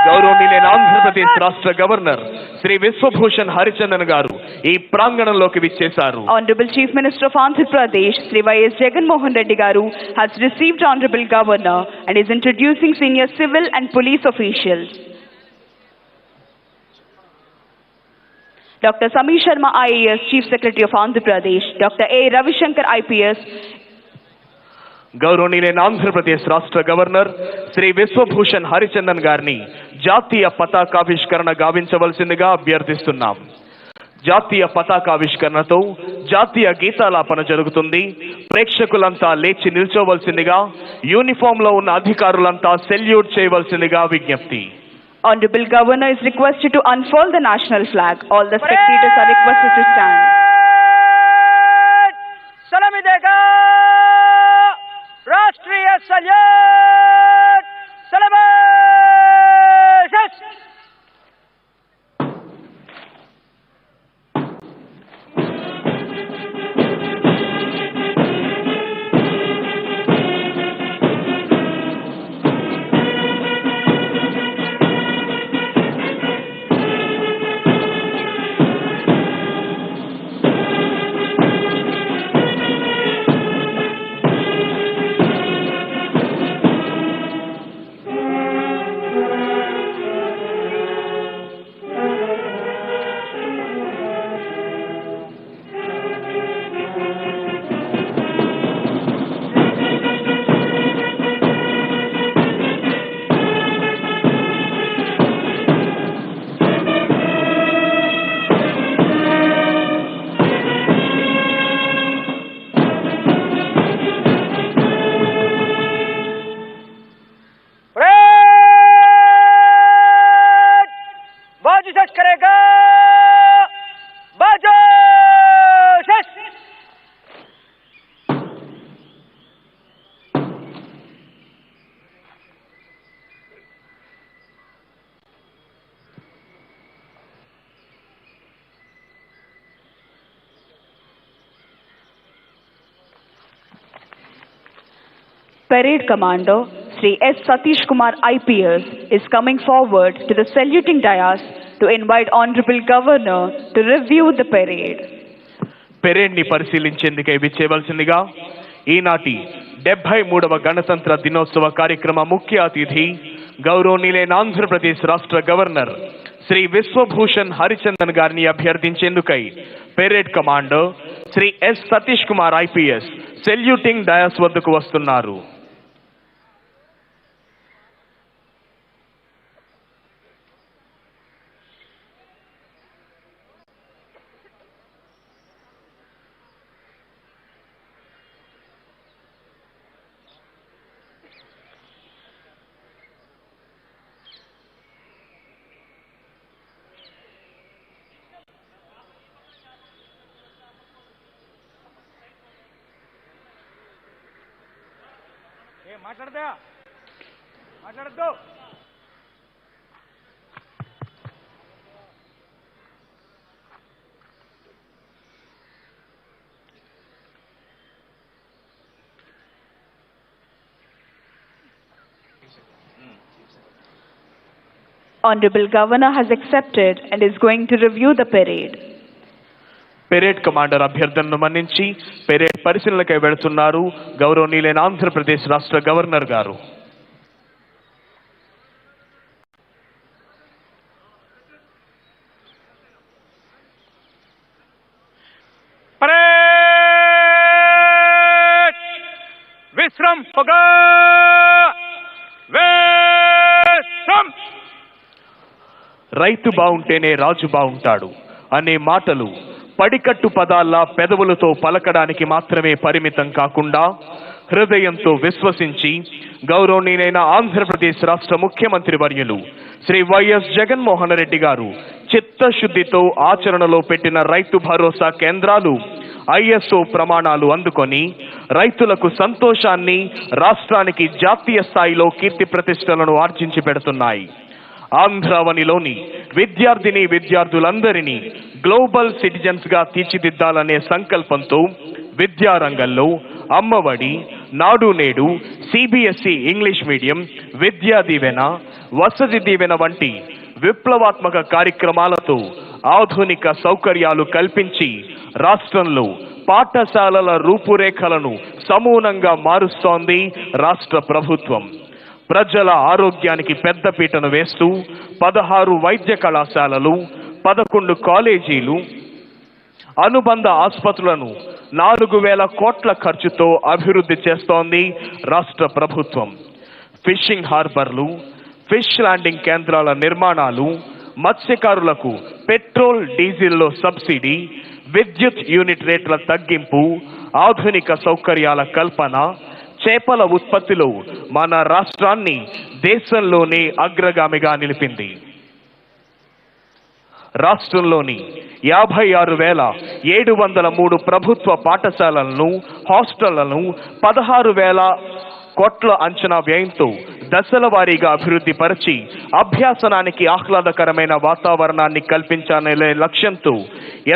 గౌరవనీయులైన ఆంధ్రప్రదేశ్ రాష్ట్ర గవర్నర్ శ్రీ విశ్వభూషణ్ హరిచందన్ గారు ఈ ప్రాంగణంలోకి విచ్చేశారు. Honorable Chief Minister of Andhra Pradesh, Sri Y.S. Jagannath Reddy Garu has received Honorable Governor and is introducing senior civil and police officials. Dr. Samir Sharma IAS, Chief Secretary of Andhra Pradesh, Dr. A. Ravishankar IPS, గౌరవనీయులైన ఆంధ్రప్రదేశ్ రాష్ట్ర governor Shri Vishwabhushan Harichandan గారిని జాతీయ పతాకావిష్కరణ గావించవలసిందిగా అభ్యర్థిస్తున్నాం. జాతీయ పతాకావిష్కరణతో జాతీయ గీతాలాపన జరుగుతుంది. ప్రేక్షకులంతా లేచి నిల్చోవలసిందిగా, uniform లో ఉన్న అధికారులంతా సెల్యూట్ చేయవలసిందిగా విజ్ఞప్తి. Honorable Governor is requested to unfurl the national flag. All the spectators are requested to stand. Salami dega Rashtriya Salute Celebrations. Parade Commander Sri S. Satish Kumar IPS is coming forward to the saluting dais to invite Honorable Governor to review the parade. Parade ని పరిశీలించేందుకే విచ్చేయవలసిందిగా ఈనాటి 73వ గణతంత్ర దినోత్సవ కార్యక్రమ ముఖ్య అతిథి గౌరవనీయులైన ఆంధ్రప్రదేశ్ రాష్ట్ర గవర్నర్ శ్రీ విశ్వభూషణ్ హరిచందన్ గారిని అభ్యర్థించేందుకై parade commander Shri S Satish Kumar IPS saluting dais వద్దకు వస్తున్నారు. మాట్లాడద్దు. Honorable Governor has accepted and is going to review the parade. Parade commander అభ్యర్థనను మన్నించి పెరేడ్ పరిశీలనకై వెళుతున్నారు గౌరవనీయులైన ఆంధ్రప్రదేశ్ రాష్ట్ర గవర్నర్ గారు. విశ్రమ్ పొగా విశ్రమ్. రైతు బావుంటేనే రాజు బావుంటాడు అనే మాటలు పడికట్టు పదాల్లా పెదవులతో పలకడానికి మాత్రమే పరిమితం కాకుండా హృదయంతో విశ్వసించి గౌరవనీయులైన ఆంధ్రప్రదేశ్ రాష్ట్ర ముఖ్యమంత్రి వర్యులు శ్రీ వైఎస్ జగన్మోహన్ రెడ్డి గారు చిత్తశుద్ధితో ఆచరణలో పెట్టిన రైతు భరోసా కేంద్రాలు ఐఎస్ఓ ప్రమాణాలు అందుకొని రైతులకు సంతోషాన్ని, రాష్ట్రానికి జాతీయ స్థాయిలో కీర్తి ప్రతిష్టలను ఆర్జించి పెడుతున్నాయి. ఆంధ్రావనిలోని విద్యార్థులందరినీ గ్లోబల్ సిటిజన్స్ గా తీర్చిదిద్దాలనే సంకల్పంతో విద్యారంగంలో అమ్మఒడి, నాడు నేడు, CBSE English medium, Vidya Deevena, Vasathi Deevena వంటి విప్లవాత్మక కార్యక్రమాలతో ఆధునిక సౌకర్యాలు కల్పించి రాష్ట్రంలో పాఠశాలల రూపురేఖలను సమూలంగా మారుస్తోంది రాష్ట్ర ప్రభుత్వం. ప్రజల ఆరోగ్యానికి పెద్దపీటను వేస్తూ 16 వైద్య కళాశాలలు, 11 కాలేజీలు, అనుబంధ ఆసుపత్రులను 4,000 కోట్ల ఖర్చుతో అభివృద్ధి చేస్తోంది రాష్ట్ర ప్రభుత్వం. ఫిషింగ్ హార్బర్లు, ఫిష్ ల్యాండింగ్ కేంద్రాల నిర్మాణాలు, మత్స్యకారులకు పెట్రోల్ డీజిల్లో సబ్సిడీ, విద్యుత్ యూనిట్ రేట్ల తగ్గింపు, ఆధునిక సౌకర్యాల కల్పన, చేపల ఉత్పత్తిలో మన రాష్ట్రాన్ని దేశంలోనే అగ్రగామిగా నిలిపింది. రాష్ట్రంలోని 56,703 ప్రభుత్వ పాఠశాలలను, హాస్టళ్లను 16,000 కోట్ల అంచనా వ్యయంతో దశల వారీగా అభివృద్ధి పరిచి అభ్యాసనానికి ఆహ్లాదకరమైన వాతావరణాన్ని కల్పించాలనే లక్ష్యంతో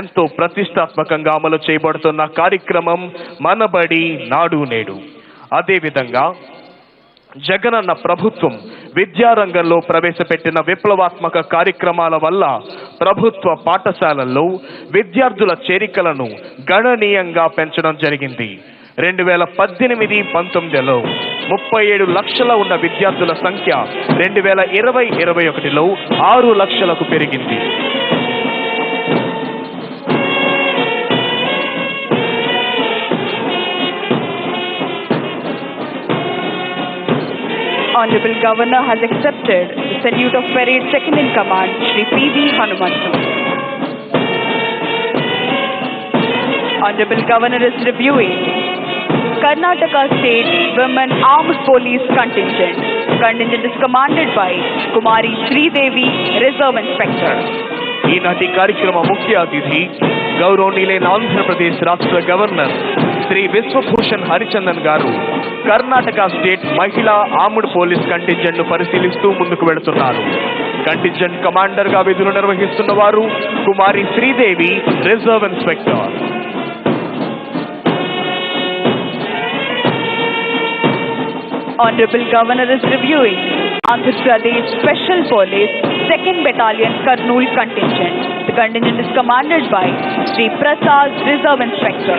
ఎంతో ప్రతిష్టాత్మకంగా అమలు చేయబడుతున్న కార్యక్రమం మనబడి నాడు నేడు. అదేవిధంగా జగనన్న ప్రభుత్వం విద్యారంగంలో ప్రవేశపెట్టిన విప్లవాత్మక కార్యక్రమాల వల్ల ప్రభుత్వ పాఠశాలల్లో విద్యార్థుల చేరికలను గణనీయంగా పెంచడం జరిగింది. 2018-19లో 37 లక్షల ఉన్న విద్యార్థుల సంఖ్య 2020-21లో 6 లక్షలకు పెరిగింది. Honorable Governor has accepted the salute of Parade Second in Command, Shri P.V. Hanumantu. Honorable Governor is reviewing Karnataka State Women Armed Police Contingent. Contingent is commanded by Kumari Sridevi, Reserve Inspector. ఈనాటి కార్యక్రమ ముఖ్య అతిథి గౌరవనీయులైన ఆంధ్రప్రదేశ్ రాష్ట్ర governor Shri Vishwabhushan Harichandan గారు Karnataka state మహిళా armed police contingent ను పరిశీలిస్తూ ముందుకు వెళుతున్నారు. కంటింజెంట్ కమాండర్ గా విధులు నిర్వహిస్తున్న వారు Kumari Sridevi, reserve inspector. Honorable Governor is reviewing Andhra Pradesh Special Police 2nd Battalion Kurnool contingent. The contingent is commanded by Sri Prasad, Reserve Inspector.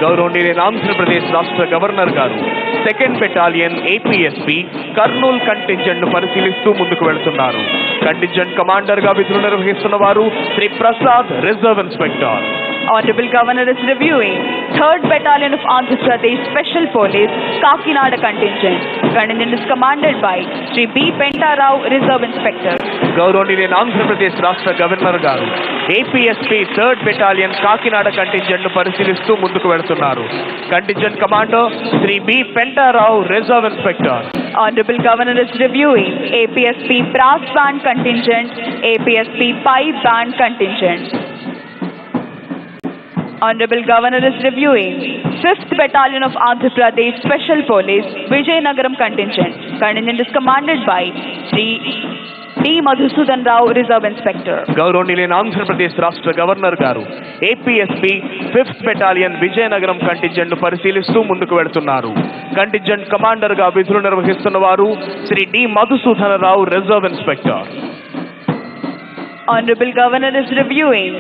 గౌరవనీయులైన ఆంధ్రప్రదేశ్ రాష్ట్ర గవర్నర్ గారు 2nd battalion APSP Kurnool contingent ను పరిశీలిస్తూ ముందుకు వెళ్తున్నారు. కంటింజెంట్ కమాండర్ గా విధులు నిర్వహిస్తున్న వారు Shri Prasad, reserve inspector. Honorable Governor is reviewing 3rd Battalion of Andhra Pradesh Special Police Kakinada contingent. The contingent is commanded by Sri B. Pentarao, Reserve Inspector. గౌరవనీయులైన ఆంధ్రప్రదేశ్ రాష్ట్ర గవర్నర్ గారు APSP 3rd battalion Kakinada contingent ను పరిశీలిస్తూ ముందుకు వెళ్తున్నారు. Contingent commander Shri B Pentarao, reserve inspector. Honorable Governor is reviewing APSP Brass Band contingent, APSP Pipe Band contingent. Honorable Governor is reviewing 5th Battalion of Andhra Pradesh Special Police Vijayawada contingent. Contingent is commanded by Sri D. Madhusudan Rao, Reserve Inspector. గౌరవనీయులైన ఆంధ్రప్రదేశ్ రాష్ట్ర governor గారు APSP 5th battalion Vizianagaram contingent ను పరిశీలిస్తూ ముందుకు వెళ్తున్నారు. Contingent commander గా విధులు నిర్వహిస్తున్న వారు Shri D Madhusudana Rao, reserve inspector. Honorable Governor is reviewing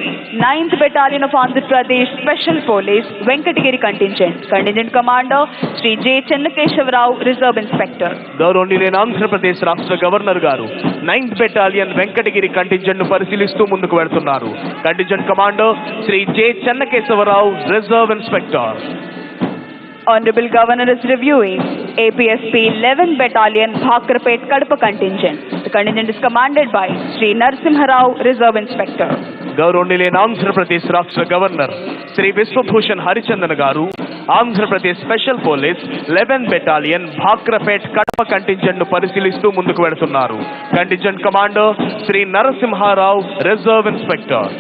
9th Battalion of Andhra Pradesh Special Police Venkatagiri contingent. Contingent Commander Sri J. Chennakeshavarao, Reserve Inspector. గౌరవనీయులైన ఆంధ్రప్రదేశ్ రాష్ట్ర గవర్నర్ గారు 9th బెటాలియన్ వెంకటగిరి కంటింజెంట్ ను పరిశీలిస్తూ ముందుకు వెళ్తున్నారు. Contingent commander Shri J Chennakesavarao, reserve inspector. Honorable Governor is reviewing APSP 11th Battalion Bhakrapet Kadapa contingent. The contingent is commanded by Sri Narasimha Rao, Reserve Inspector. గౌరవనీయులైన ఆంధ్రప్రదేశ్ రాష్ట్ర governor Shri Vishwabhushan Harichandan garu Andhra Pradesh special police 11th battalion Bhakrapet Kadapa contingent ను పరిశీలిస్తూ ముందుకు వెళ్తున్నారు. Contingent commander Shri Narasimharao, reserve inspector.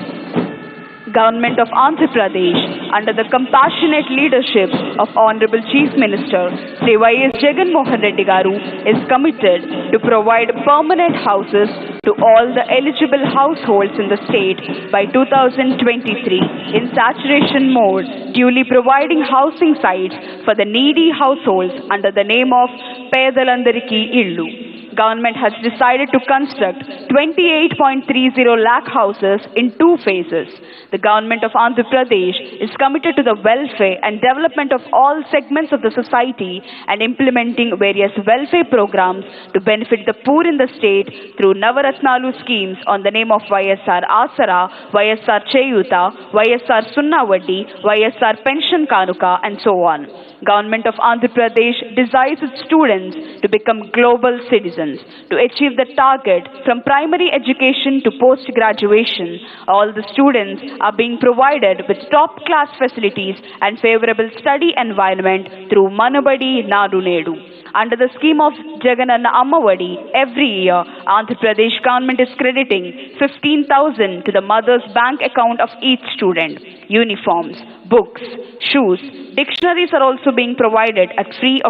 Government of Andhra Pradesh, under the compassionate leadership of Honorable Chief Minister Sri Y.S. Jagan Mohan Reddy Garu, is committed to provide permanent houses to all the eligible households in the state by 2023 in saturation mode, duly providing housing sites for the needy households under the name of Pedalandariki Illu. Government has decided to construct 28.30 lakh houses in 2 phases. The government of Andhra Pradesh is committed to the welfare and development of all segments of the society and implementing various welfare programs to benefit the poor in the state through Navaratnalu schemes on the name of YSR Asara, YSR Cheyuta, YSR Sunna Vaddi, YSR Pension Kanuka, and so on. Government of Andhra Pradesh desires its students to become global citizens. To achieve the target from primary education to post-graduation, all the students are being provided with top-class facilities and favorable study environment through Manabadi Nadu Nedu. Under the scheme of Jagananna Ammavadi, every year, Andhra Pradesh government is crediting 15,000 to the mother's bank account of each student. Uniforms, books, shoes, dictionaries are also being provided at free of